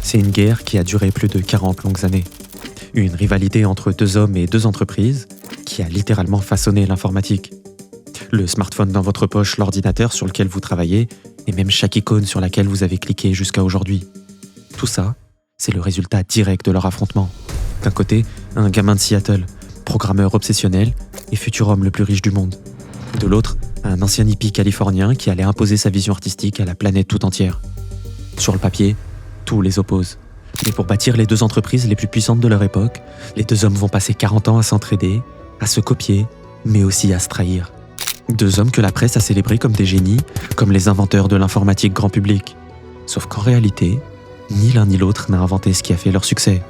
C'est une guerre qui a duré plus de 40 longues années. Une rivalité entre deux hommes et deux entreprises qui a littéralement façonné l'informatique. Le smartphone dans votre poche, l'ordinateur sur lequel vous travaillez, et même chaque icône sur laquelle vous avez cliqué jusqu'à aujourd'hui. Tout ça, c'est le résultat direct de leur affrontement. D'un côté, un gamin de Seattle, programmeur obsessionnel et futur homme le plus riche du monde. De l'autre, un ancien hippie californien qui allait imposer sa vision artistique à la planète tout entière. Sur le papier, tout les oppose. Mais pour bâtir les deux entreprises les plus puissantes de leur époque, les deux hommes vont passer 40 ans à s'entraider, à se copier, mais aussi à se trahir. Deux hommes que la presse a célébrés comme des génies, comme les inventeurs de l'informatique grand public. Sauf qu'en réalité, ni l'un ni l'autre n'a inventé ce qui a fait leur succès.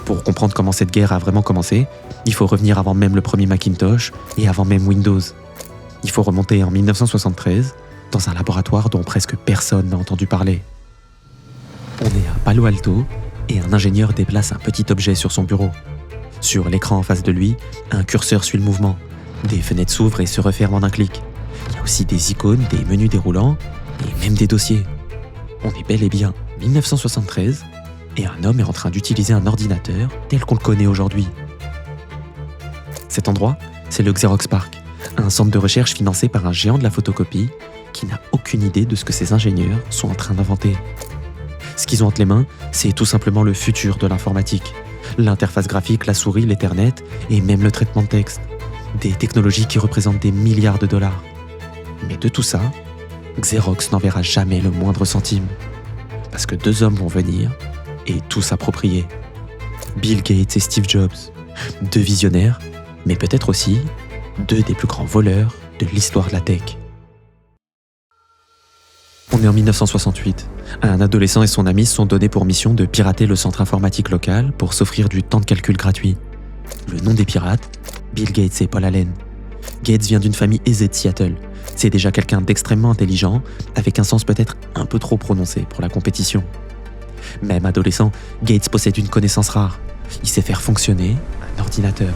Pour comprendre comment cette guerre a vraiment commencé, il faut revenir avant même le premier Macintosh et avant même Windows. Il faut remonter en 1973, dans un laboratoire dont presque personne n'a entendu parler. On est à Palo Alto et un ingénieur déplace un petit objet sur son bureau. Sur l'écran en face de lui, un curseur suit le mouvement. Des fenêtres s'ouvrent et se referment en un clic. Il y a aussi des icônes, des menus déroulants et même des dossiers. On est bel et bien 1973 et un homme est en train d'utiliser un ordinateur tel qu'on le connaît aujourd'hui. Cet endroit, c'est le Xerox PARC, un centre de recherche financé par un géant de la photocopie qui n'a aucune idée de ce que ses ingénieurs sont en train d'inventer. Ce qu'ils ont entre les mains, c'est tout simplement le futur de l'informatique. L'interface graphique, la souris, l'Ethernet et même le traitement de texte. Des technologies qui représentent des milliards de dollars. Mais de tout ça, Xerox n'en verra jamais le moindre centime. Parce que deux hommes vont venir et tout s'approprier. Bill Gates et Steve Jobs, deux visionnaires, mais peut-être aussi deux des plus grands voleurs de l'histoire de la tech. On est en 1968. Un adolescent et son ami se sont donnés pour mission de pirater le centre informatique local pour s'offrir du temps de calcul gratuit. Le nom des pirates, Bill Gates et Paul Allen. Gates vient d'une famille aisée de Seattle. C'est déjà quelqu'un d'extrêmement intelligent, avec un sens peut-être un peu trop prononcé pour la compétition. Même adolescent, Gates possède une connaissance rare. Il sait faire fonctionner un ordinateur.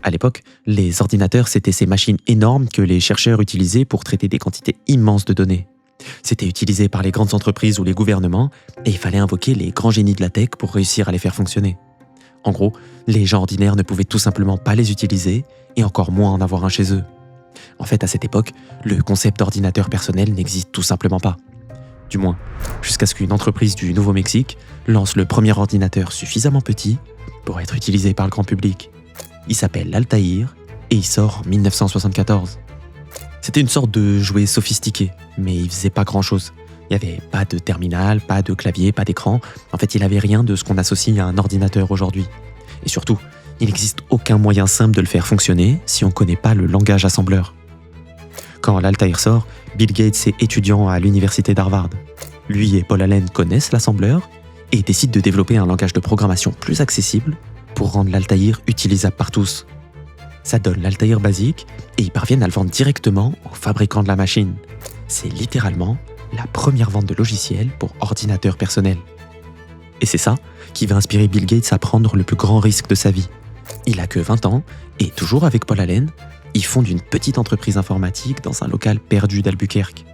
À l'époque, les ordinateurs, c'était ces machines énormes que les chercheurs utilisaient pour traiter des quantités immenses de données. C'était utilisé par les grandes entreprises ou les gouvernements, et il fallait invoquer les grands génies de la tech pour réussir à les faire fonctionner. En gros, les gens ordinaires ne pouvaient tout simplement pas les utiliser, et encore moins en avoir un chez eux. En fait, à cette époque, le concept d'ordinateur personnel n'existe tout simplement pas. Du moins, jusqu'à ce qu'une entreprise du Nouveau-Mexique lance le premier ordinateur suffisamment petit pour être utilisé par le grand public. Il s'appelle l'Altaïr, et il sort en 1974. C'était une sorte de jouet sophistiqué, mais il faisait pas grand-chose. Il n'y avait pas de terminal, pas de clavier, pas d'écran. En fait, il n'avait rien de ce qu'on associe à un ordinateur aujourd'hui. Et surtout, il n'existe aucun moyen simple de le faire fonctionner si on ne connaît pas le langage assembleur. Quand l'Altaïr sort, Bill Gates est étudiant à l'université d'Harvard. Lui et Paul Allen connaissent l'assembleur et décident de développer un langage de programmation plus accessible pour rendre l'Altaïr utilisable par tous. Ça donne l'Altaïr basique et ils parviennent à le vendre directement aux fabricants de la machine. C'est littéralement la première vente de logiciels pour ordinateur personnel. Et c'est ça qui va inspirer Bill Gates à prendre le plus grand risque de sa vie. Il a que 20 ans et toujours avec Paul Allen, ils fondent une petite entreprise informatique dans un local perdu d'Albuquerque.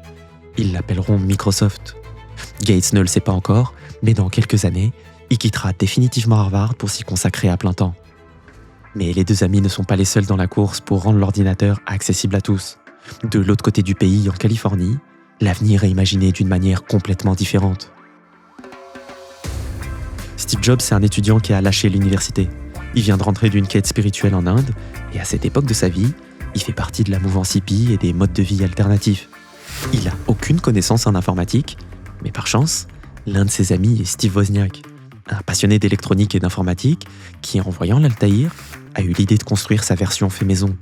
Ils l'appelleront Microsoft. Gates ne le sait pas encore, mais dans quelques années, il quittera définitivement Harvard pour s'y consacrer à plein temps. Mais les deux amis ne sont pas les seuls dans la course pour rendre l'ordinateur accessible à tous. De l'autre côté du pays, en Californie, l'avenir est imaginé d'une manière complètement différente. Steve Jobs, c'est un étudiant qui a lâché l'université. Il vient de rentrer d'une quête spirituelle en Inde, et à cette époque de sa vie, il fait partie de la mouvance hippie et des modes de vie alternatifs. Il n'a aucune connaissance en informatique, mais par chance, l'un de ses amis est Steve Wozniak, un passionné d'électronique et d'informatique qui, en voyant l'Altaïr, a eu l'idée de construire sa version fait maison.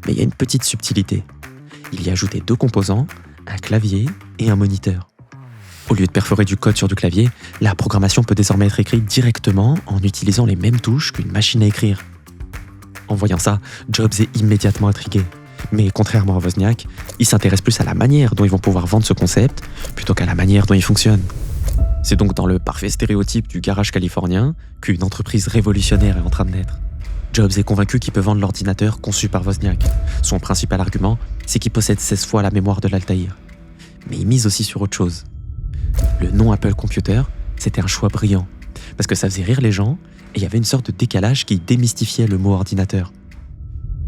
Mais il y a une petite subtilité. Il y a ajouté 2 composants, un clavier et un moniteur. Au lieu de perforer du code sur du clavier, la programmation peut désormais être écrite directement en utilisant les mêmes touches qu'une machine à écrire. En voyant ça, Jobs est immédiatement intrigué. Mais contrairement à Wozniak, il s'intéresse plus à la manière dont ils vont pouvoir vendre ce concept plutôt qu'à la manière dont il fonctionne. C'est donc dans le parfait stéréotype du garage californien qu'une entreprise révolutionnaire est en train de naître. Jobs est convaincu qu'il peut vendre l'ordinateur conçu par Wozniak. Son principal argument, c'est qu'il possède 16 fois la mémoire de l'Altaïr. Mais il mise aussi sur autre chose. Le nom Apple Computer c'était un choix brillant, parce que ça faisait rire les gens et il y avait une sorte de décalage qui démystifiait le mot ordinateur.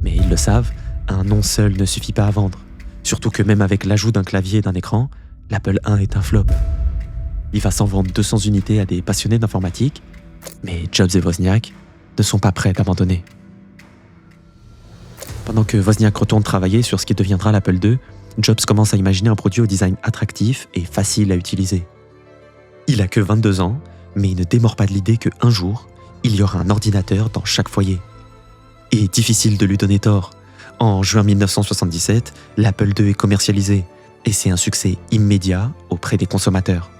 Mais ils le savent, un nom seul ne suffit pas à vendre, surtout que même avec l'ajout d'un clavier et d'un écran, l'Apple I est un flop. Il va s'en vendre 200 unités à des passionnés d'informatique, mais Jobs et Wozniak ne sont pas prêts d'abandonner. Pendant que Wozniak retourne travailler sur ce qui deviendra l'Apple II, Jobs commence à imaginer un produit au design attractif et facile à utiliser. Il a que 22 ans, mais il ne démord pas de l'idée qu'un jour, il y aura un ordinateur dans chaque foyer. Et difficile de lui donner tort. En juin 1977, l'Apple II est commercialisé, et c'est un succès immédiat auprès des consommateurs.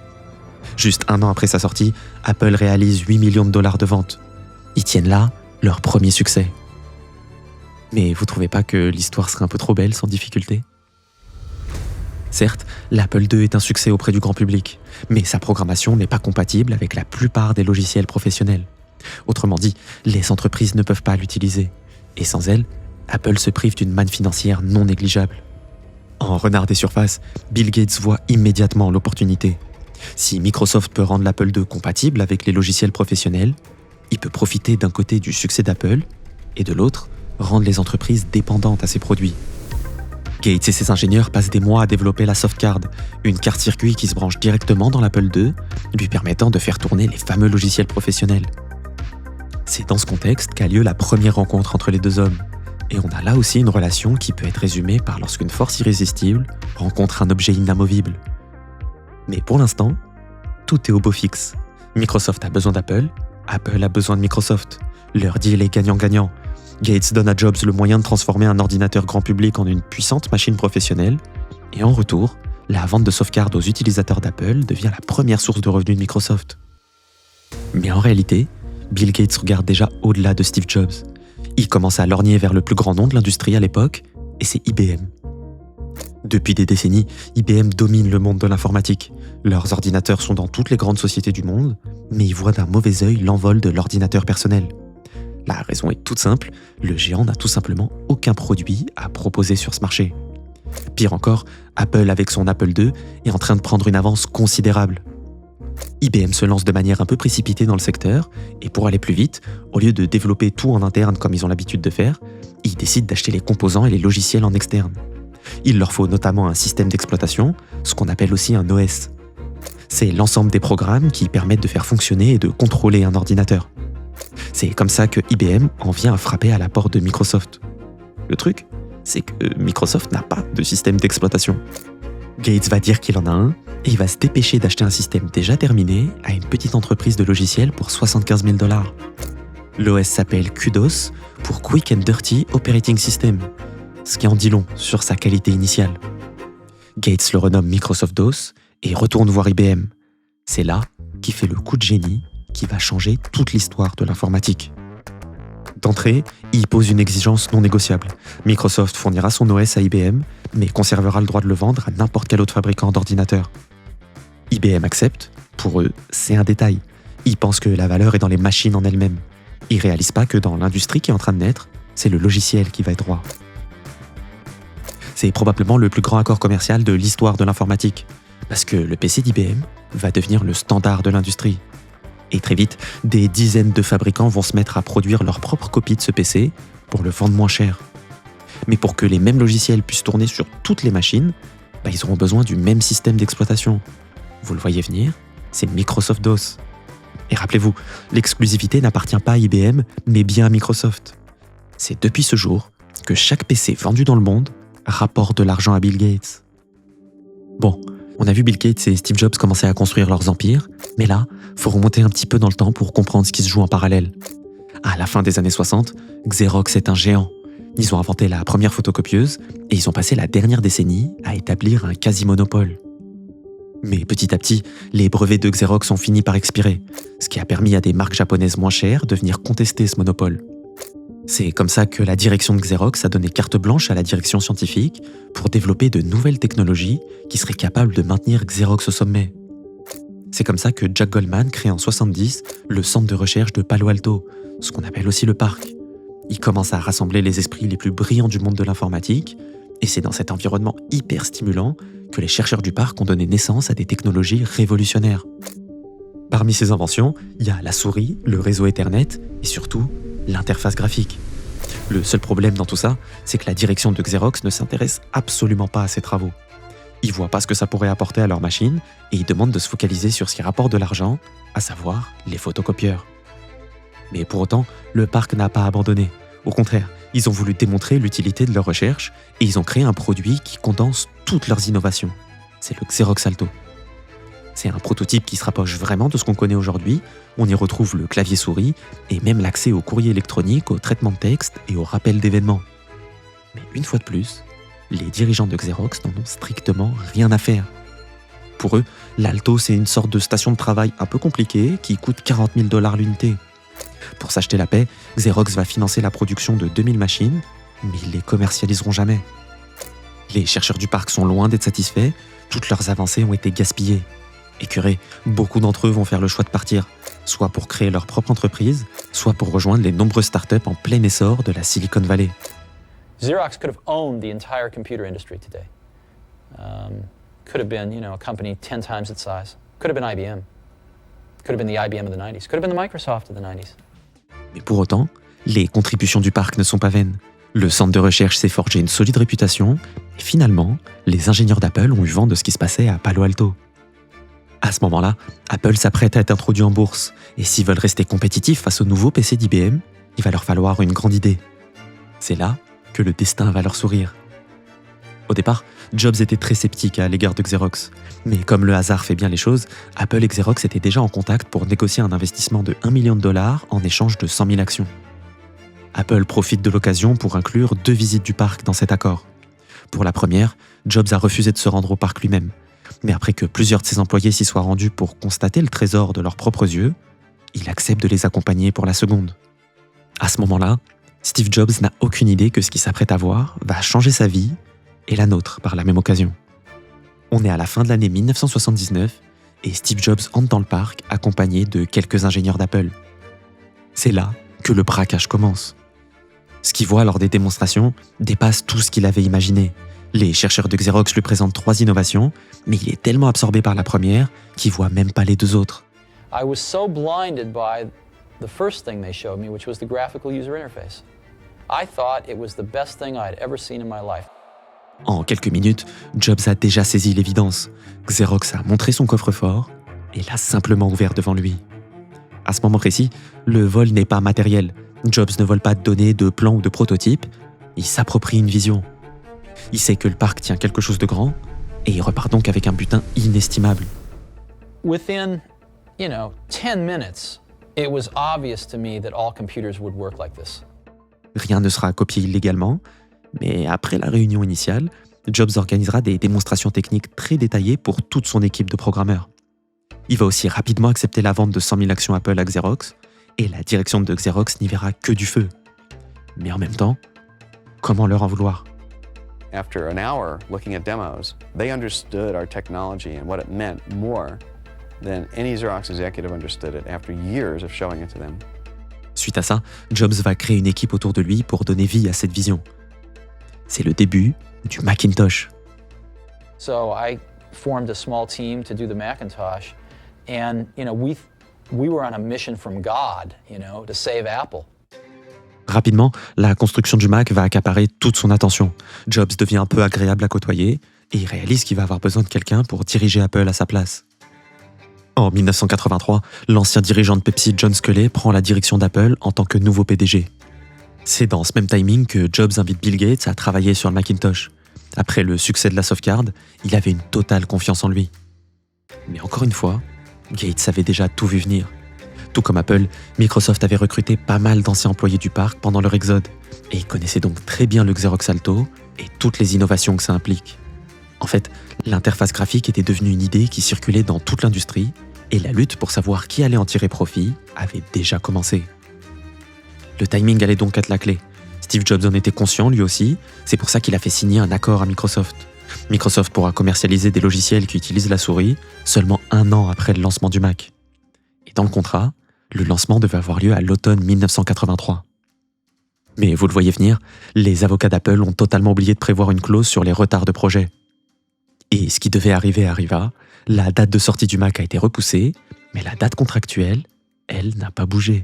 Juste un an après sa sortie, Apple réalise 8 millions de dollars de ventes. Ils tiennent là leur premier succès. Mais vous trouvez pas que l'histoire serait un peu trop belle sans difficulté ? Certes, l'Apple II est un succès auprès du grand public, mais sa programmation n'est pas compatible avec la plupart des logiciels professionnels. Autrement dit, les entreprises ne peuvent pas l'utiliser. Et sans elle, Apple se prive d'une manne financière non négligeable. En renard des surfaces, Bill Gates voit immédiatement l'opportunité. Si Microsoft peut rendre l'Apple II compatible avec les logiciels professionnels, il peut profiter d'un côté du succès d'Apple et de l'autre, rendre les entreprises dépendantes à ses produits. Gates et ses ingénieurs passent des mois à développer la Softcard, une carte circuit qui se branche directement dans l'Apple II, lui permettant de faire tourner les fameux logiciels professionnels. C'est dans ce contexte qu'a lieu la première rencontre entre les deux hommes. Et on a là aussi une relation qui peut être résumée par lorsqu'une force irrésistible rencontre un objet inamovible. Mais pour l'instant, tout est au beau fixe. Microsoft a besoin d'Apple, Apple a besoin de Microsoft. Leur deal est gagnant-gagnant. Gates donne à Jobs le moyen de transformer un ordinateur grand public en une puissante machine professionnelle, et en retour, la vente de Softcard aux utilisateurs d'Apple devient la première source de revenus de Microsoft. Mais en réalité, Bill Gates regarde déjà au-delà de Steve Jobs. Il commence à lorgner vers le plus grand nom de l'industrie à l'époque, et c'est IBM. Depuis des décennies, IBM domine le monde de l'informatique. Leurs ordinateurs sont dans toutes les grandes sociétés du monde, mais ils voient d'un mauvais œil l'envol de l'ordinateur personnel. La raison est toute simple, le géant n'a tout simplement aucun produit à proposer sur ce marché. Pire encore, Apple avec son Apple II est en train de prendre une avance considérable. IBM se lance de manière un peu précipitée dans le secteur, et pour aller plus vite, au lieu de développer tout en interne comme ils ont l'habitude de faire, ils décident d'acheter les composants et les logiciels en externe. Il leur faut notamment un système d'exploitation, ce qu'on appelle aussi un OS. C'est l'ensemble des programmes qui permettent de faire fonctionner et de contrôler un ordinateur. C'est comme ça que IBM en vient à frapper à la porte de Microsoft. Le truc, c'est que Microsoft n'a pas de système d'exploitation. Gates va dire qu'il en a un, et il va se dépêcher d'acheter un système déjà terminé à une petite entreprise de logiciels pour 75 000 $. L'OS s'appelle QDOS pour Quick and Dirty Operating System, ce qui en dit long sur sa qualité initiale. Gates le renomme Microsoft DOS et retourne voir IBM. C'est là qu'il fait le coup de génie qui va changer toute l'histoire de l'informatique. D'entrée, il pose une exigence non négociable. Microsoft fournira son OS à IBM, mais conservera le droit de le vendre à n'importe quel autre fabricant d'ordinateurs. IBM accepte, pour eux, c'est un détail. Ils pensent que la valeur est dans les machines en elles-mêmes. Ils réalisent pas que dans l'industrie qui est en train de naître, c'est le logiciel qui va être roi. C'est probablement le plus grand accord commercial de l'histoire de l'informatique, parce que le PC d'IBM va devenir le standard de l'industrie. Et très vite, des dizaines de fabricants vont se mettre à produire leur propre copie de ce PC pour le vendre moins cher. Mais pour que les mêmes logiciels puissent tourner sur toutes les machines, ils auront besoin du même système d'exploitation. Vous le voyez venir, c'est Microsoft DOS. Et rappelez-vous, l'exclusivité n'appartient pas à IBM, mais bien à Microsoft. C'est depuis ce jour que chaque PC vendu dans le monde rapporte de l'argent à Bill Gates. Bon, on a vu Bill Gates et Steve Jobs commencer à construire leurs empires, mais là, faut remonter un petit peu dans le temps pour comprendre ce qui se joue en parallèle. À la fin des années 60, Xerox est un géant. Ils ont inventé la première photocopieuse et ils ont passé la dernière décennie à établir un quasi-monopole. Mais petit à petit, les brevets de Xerox ont fini par expirer, ce qui a permis à des marques japonaises moins chères de venir contester ce monopole. C'est comme ça que la direction de Xerox a donné carte blanche à la direction scientifique pour développer de nouvelles technologies qui seraient capables de maintenir Xerox au sommet. C'est comme ça que Jack Goldman crée en 70 le centre de recherche de Palo Alto, ce qu'on appelle aussi le parc. Il commence à rassembler les esprits les plus brillants du monde de l'informatique, et c'est dans cet environnement hyper stimulant que les chercheurs du parc ont donné naissance à des technologies révolutionnaires. Parmi ces inventions, il y a la souris, le réseau Ethernet et surtout l'interface graphique. Le seul problème dans tout ça, c'est que la direction de Xerox ne s'intéresse absolument pas à ces travaux. Ils voient pas ce que ça pourrait apporter à leur machine et ils demandent de se focaliser sur ce qui rapporte de l'argent, à savoir les photocopieurs. Mais pour autant, le parc n'a pas abandonné. Au contraire, ils ont voulu démontrer l'utilité de leurs recherches et ils ont créé un produit qui condense toutes leurs innovations. C'est le Xerox Alto. C'est un prototype qui se rapproche vraiment de ce qu'on connaît aujourd'hui. On y retrouve le clavier souris et même l'accès au courrier électronique, au traitement de texte et au rappel d'événements. Mais une fois de plus, les dirigeants de Xerox n'en ont strictement rien à faire. Pour eux, l'Alto, c'est une sorte de station de travail un peu compliquée qui coûte 40 000 $ l'unité. Pour s'acheter la paix, Xerox va financer la production de 2000 machines, mais ils les commercialiseront jamais. Les chercheurs du parc sont loin d'être satisfaits, toutes leurs avancées ont été gaspillées. Écœurés, beaucoup d'entre eux vont faire le choix de partir, soit pour créer leur propre entreprise, soit pour rejoindre les nombreuses startups en plein essor de la Silicon Valley. Xerox could have owned the entire computer industry today. Could have been, a company 10 times its size. Could have been IBM. Could have been the IBM of the 90s. Could have been the Microsoft of the 90s. Mais pour autant, les contributions du parc ne sont pas vaines. Le centre de recherche s'est forgé une solide réputation et finalement, les ingénieurs d'Apple ont eu vent de ce qui se passait à Palo Alto. À ce moment-là, Apple s'apprête à être introduit en bourse et s'ils veulent rester compétitifs face aux nouveaux PC d'IBM, il va leur falloir une grande idée. C'est là que le destin va leur sourire. Au départ, Jobs était très sceptique à l'égard de Xerox. Mais comme le hasard fait bien les choses, Apple et Xerox étaient déjà en contact pour négocier un investissement de $1 million en échange de 100 000 actions. Apple profite de l'occasion pour inclure 2 visites du parc dans cet accord. Pour la première, Jobs a refusé de se rendre au parc lui-même. Mais après que plusieurs de ses employés s'y soient rendus pour constater le trésor de leurs propres yeux, il accepte de les accompagner pour la seconde. À ce moment-là, Steve Jobs n'a aucune idée que ce qu'il s'apprête à voir va changer sa vie et la nôtre par la même occasion. On est à la fin de l'année 1979 et Steve Jobs entre dans le parc accompagné de quelques ingénieurs d'Apple. C'est là que le braquage commence. Ce qu'il voit lors des démonstrations dépasse tout ce qu'il avait imaginé. Les chercheurs de Xerox lui présentent 3 innovations, mais il est tellement absorbé par la première qu'il voit même pas les 2 autres. I was so blinded by the first thing they showed me, which was the graphical user interface. I thought it was the best thing I'd ever seen in my life. En quelques minutes, Jobs a déjà saisi l'évidence. Xerox a montré son coffre-fort et l'a simplement ouvert devant lui. À ce moment précis, le vol n'est pas matériel. Jobs ne vole pas de données, de plans ou de prototypes. Il s'approprie une vision. Il sait que le parc tient quelque chose de grand et il repart donc avec un butin inestimable. Within, 10 minutes, it was obvious to me that all computers would work like this. Rien ne sera copié illégalement, mais après la réunion initiale, Jobs organisera des démonstrations techniques très détaillées pour toute son équipe de programmeurs. Il va aussi rapidement accepter la vente de 100 000 actions Apple à Xerox, et la direction de Xerox n'y verra que du feu. Mais en même temps, comment leur en vouloir ? After an hour looking at demos, they understood our technology and what it meant more than any Xerox executive understood it after years of showing it to them. Suite à ça, Jobs va créer une équipe autour de lui pour donner vie à cette vision. C'est le début du Macintosh. So I formed a small team to do the Macintosh, and we were on a mission from God, to save Apple. Rapidement, la construction du Mac va accaparer toute son attention. Jobs devient un peu agréable à côtoyer et il réalise qu'il va avoir besoin de quelqu'un pour diriger Apple à sa place. En 1983, l'ancien dirigeant de Pepsi, John Sculley, prend la direction d'Apple en tant que nouveau PDG. C'est dans ce même timing que Jobs invite Bill Gates à travailler sur le Macintosh. Après le succès de la sauvegarde, il avait une totale confiance en lui. Mais encore une fois, Gates avait déjà tout vu venir. Tout comme Apple, Microsoft avait recruté pas mal d'anciens employés du parc pendant leur exode, et il connaissait donc très bien le Xerox Alto et toutes les innovations que ça implique. En fait, l'interface graphique était devenue une idée qui circulait dans toute l'industrie, et la lutte pour savoir qui allait en tirer profit avait déjà commencé. Le timing allait donc être la clé. Steve Jobs en était conscient lui aussi, c'est pour ça qu'il a fait signer un accord à Microsoft. Microsoft pourra commercialiser des logiciels qui utilisent la souris seulement 1 an après le lancement du Mac. Et dans le contrat, le lancement devait avoir lieu à l'automne 1983. Mais vous le voyez venir, les avocats d'Apple ont totalement oublié de prévoir une clause sur les retards de projet. Et ce qui devait arriver arriva, la date de sortie du Mac a été repoussée, Mais la date contractuelle, elle, n'a pas bougé.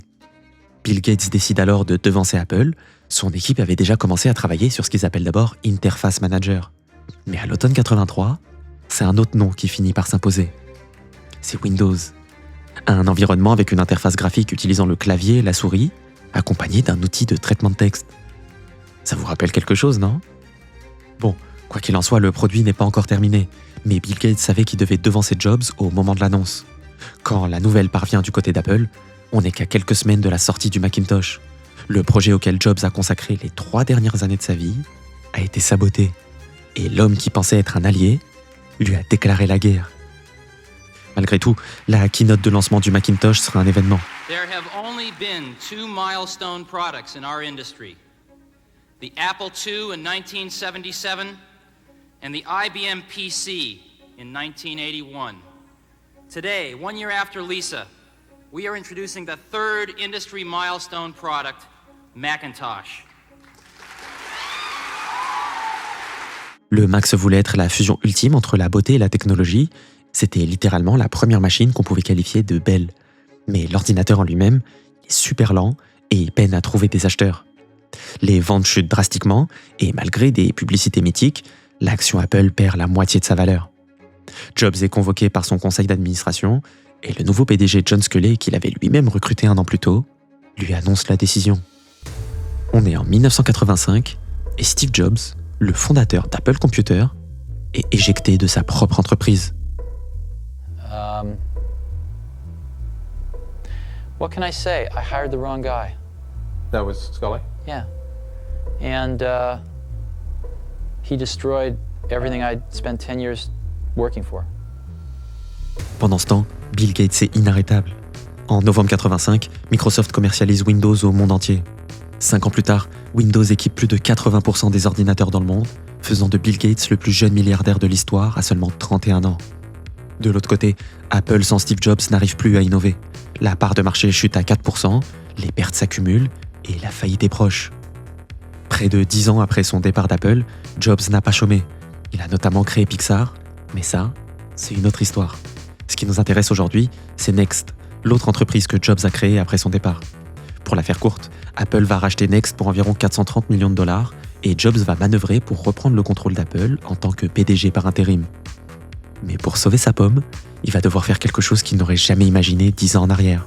Bill Gates décide alors de devancer Apple. Son équipe avait déjà commencé à travailler sur ce qu'ils appellent d'abord Interface Manager. Mais à l'automne 83, c'est un autre nom qui finit par s'imposer. C'est Windows. Un environnement avec une interface graphique utilisant le clavier et la souris, accompagné d'un outil de traitement de texte. Ça vous rappelle quelque chose, non ? Bon, quoi qu'il en soit, le produit n'est pas encore terminé, mais Bill Gates savait qu'il devait devancer Jobs au moment de l'annonce. Quand la nouvelle parvient du côté d'Apple, on n'est qu'à quelques semaines de la sortie du Macintosh. Le projet auquel Jobs a consacré les 3 dernières années de sa vie a été saboté. Et l'homme qui pensait être un allié lui a déclaré la guerre. Malgré tout, la keynote de lancement du Macintosh sera un événement. There have only been 2 milestone products in our industry. The Apple II in 1977 and the IBM PC in 1981. Today, 1 year after Lisa, we are introducing the 3rd industry milestone product, Macintosh. Le Mac se voulait être la fusion ultime entre la beauté et la technologie. C'était littéralement la première machine qu'on pouvait qualifier de belle. Mais l'ordinateur en lui-même est super lent et il peine à trouver des acheteurs. Les ventes chutent drastiquement et malgré des publicités mythiques, l'action Apple perd la moitié de sa valeur. Jobs est convoqué par son conseil d'administration et le nouveau PDG John Sculley, qu'il avait lui-même recruté 1 an plus tôt, lui annonce la décision. On est en 1985 et Steve Jobs, le fondateur d'Apple Computer, est éjecté de sa propre entreprise. What can I say? I hired the wrong guy. That was Scully? Yeah. And he destroyed everything I'd spent 10 years working for. Pendant ce temps, Bill Gates est inarrêtable. En novembre 85, Microsoft commercialise Windows au monde entier. 5 ans plus tard, Windows équipe plus de 80% des ordinateurs dans le monde, faisant de Bill Gates le plus jeune milliardaire de l'histoire à seulement 31 ans. De l'autre côté, Apple sans Steve Jobs n'arrive plus à innover. La part de marché chute à 4%, les pertes s'accumulent et la faillite est proche. Près de 10 ans après son départ d'Apple, Jobs n'a pas chômé. Il a notamment créé Pixar, mais ça, c'est une autre histoire. Ce qui nous intéresse aujourd'hui, c'est Next, l'autre entreprise que Jobs a créée après son départ. Pour la faire courte, Apple va racheter Next pour environ 430 millions de dollars et Jobs va manœuvrer pour reprendre le contrôle d'Apple en tant que PDG par intérim. Mais pour sauver sa pomme, il va devoir faire quelque chose qu'il n'aurait jamais imaginé 10 ans en arrière.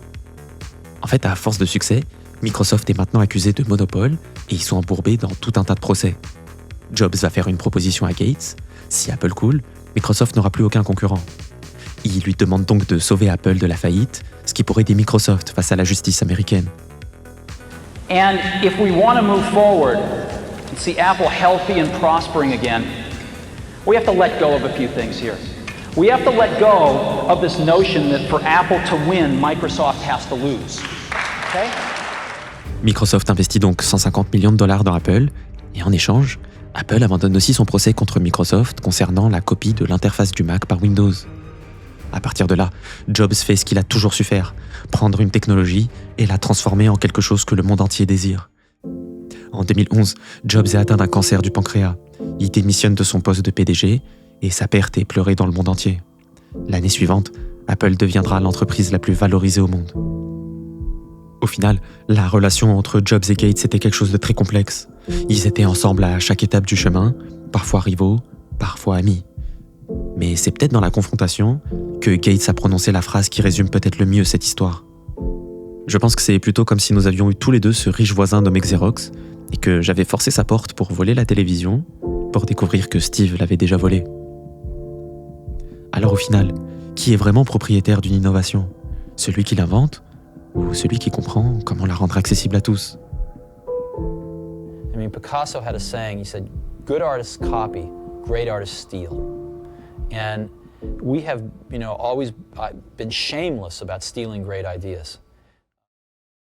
En fait, à force de succès, Microsoft est maintenant accusé de monopole et ils sont embourbés dans tout un tas de procès. Jobs va faire une proposition à Gates. Si Apple coule, Microsoft n'aura plus aucun concurrent. Il lui demande donc de sauver Apple de la faillite, ce qui pourrait aider Microsoft face à la justice américaine. And if we want to move forward and see Apple healthy and prospering again, we have to let go of a few things here. We have to let go of this notion that for Apple to win, Microsoft has to lose. Okay? Microsoft investit donc 150 millions de dollars dans Apple, et en échange, Apple abandonne aussi son procès contre Microsoft concernant la copie de l'interface du Mac par Windows. À partir de là, Jobs fait ce qu'il a toujours su faire, prendre une technologie et la transformer en quelque chose que le monde entier désire. En 2011, Jobs est atteint d'un cancer du pancréas. Il démissionne de son poste de PDG et sa perte est pleurée dans le monde entier. L'année suivante, Apple deviendra l'entreprise la plus valorisée au monde. Au final, la relation entre Jobs et Gates était quelque chose de très complexe. Ils étaient ensemble à chaque étape du chemin, parfois rivaux, parfois amis. Mais c'est peut-être dans la confrontation que Gates a prononcé la phrase qui résume peut-être le mieux cette histoire. Je pense que c'est plutôt comme si nous avions eu tous les deux ce riche voisin nommé Xerox et que j'avais forcé sa porte pour voler la télévision pour découvrir que Steve l'avait déjà volée. Alors au final, qui est vraiment propriétaire d'une innovation ? Celui qui l'invente ou celui qui comprend comment la rendre accessible à tous ? I mean, Picasso had a saying, he said, good artists copy, great artists steal. And we have, always been shameless about stealing great ideas.